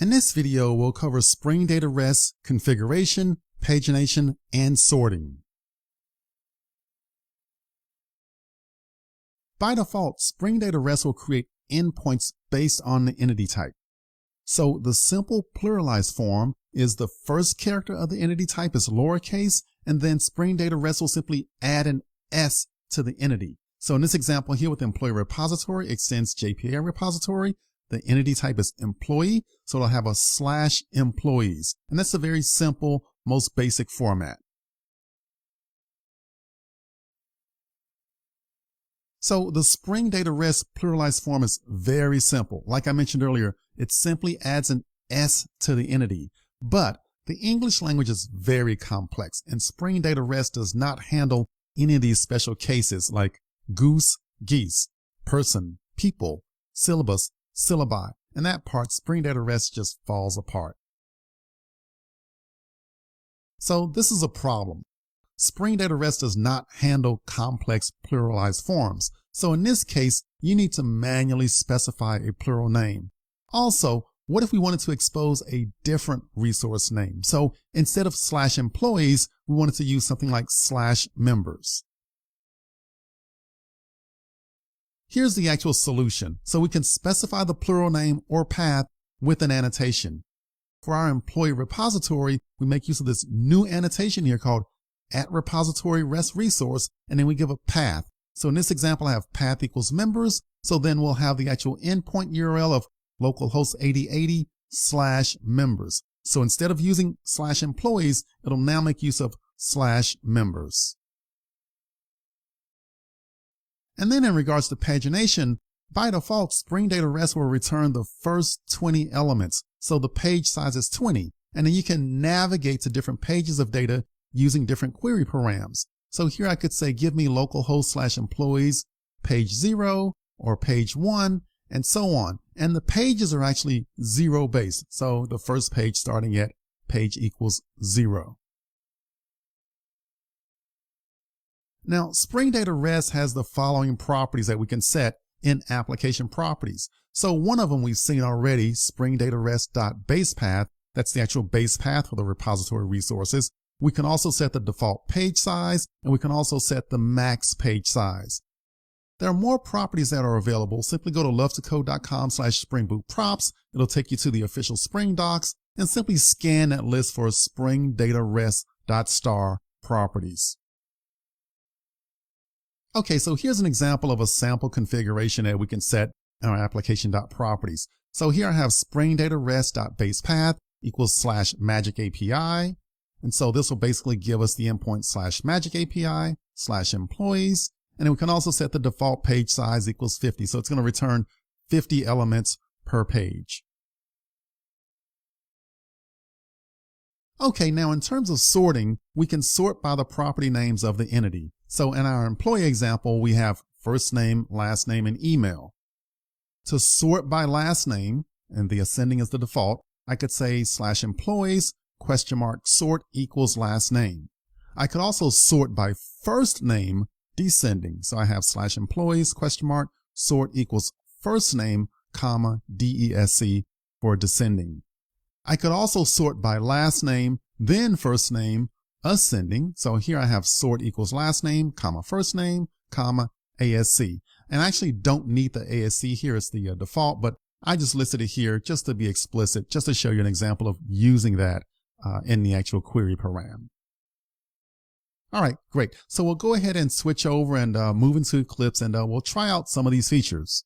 In this video, we'll cover Spring Data REST configuration, pagination, and sorting. By default, Spring Data REST will create endpoints based on the entity type. So the simple pluralized form is the first character of the entity type is lowercase, and then Spring Data REST will simply add an S to the entity. So in this example here with employee repository extends JPA repository, the entity type is employee, so it'll have a /employees. And that's a very simple, most basic format. So the Spring Data REST pluralized form is very simple. Like I mentioned earlier, it simply adds an S to the entity. But the English language is very complex, and Spring Data REST does not handle any of these special cases like goose, geese, person, people, syllabus, syllabi, and that part, Spring Data REST just falls apart. So this is a problem. Spring Data REST does not handle complex pluralized forms. So in this case, you need to manually specify a plural name. Also, what if we wanted to expose a different resource name? So instead of /employees, we wanted to use something like /members. Here's the actual solution. So we can specify the plural name or path with an annotation. For our employee repository, we make use of this new annotation here called @repository REST resource, and then we give a path. So in this example, I have path equals members. So then we'll have the actual endpoint URL of localhost 8080/members. So instead of using /employees, it'll now make use of /members. And then in regards to pagination, by default, Spring Data REST will return the first 20 elements. So the page size is 20, and then you can navigate to different pages of data using different query params. So here I could say, give me localhost /employees page 0 or page 1 and so on. And the pages are actually 0 based. So the first page starting at page equals 0. Now, Spring Data REST has the following properties that we can set in application properties. So one of them we've seen already, Spring Data REST.basePath. That's the actual base path for the repository resources. We can also set the default page size, and we can also set the max page size. There are more properties that are available. Simply go to lovetocode.com/springbootprops. It'll take you to the official Spring docs, and simply scan that list for Spring Data REST.star properties. Okay, so here's an example of a sample configuration that we can set in our application.properties. So here I have Spring Data REST.basePath equals /magic API. And so this will basically give us the endpoint /magic API /employees. And then we can also set the default page size equals 50. So it's going to return 50 elements per page. Okay, now in terms of sorting, we can sort by the property names of the entity. So in our employee example, we have first name, last name, and email. To sort by last name, and the ascending is the default, I could say /employees sort equals last name. I could also sort by first name descending. So I have /employees sort equals first name, DESC for descending. I could also sort by last name, then first name, ascending. So here I have sort equals last name, first name, ASC. And I actually don't need the ASC here. It's the default, but I just listed it here just to be explicit, just to show you an example of using that in the actual query param. All right, great. So we'll go ahead and switch over and move into Eclipse, and we'll try out some of these features.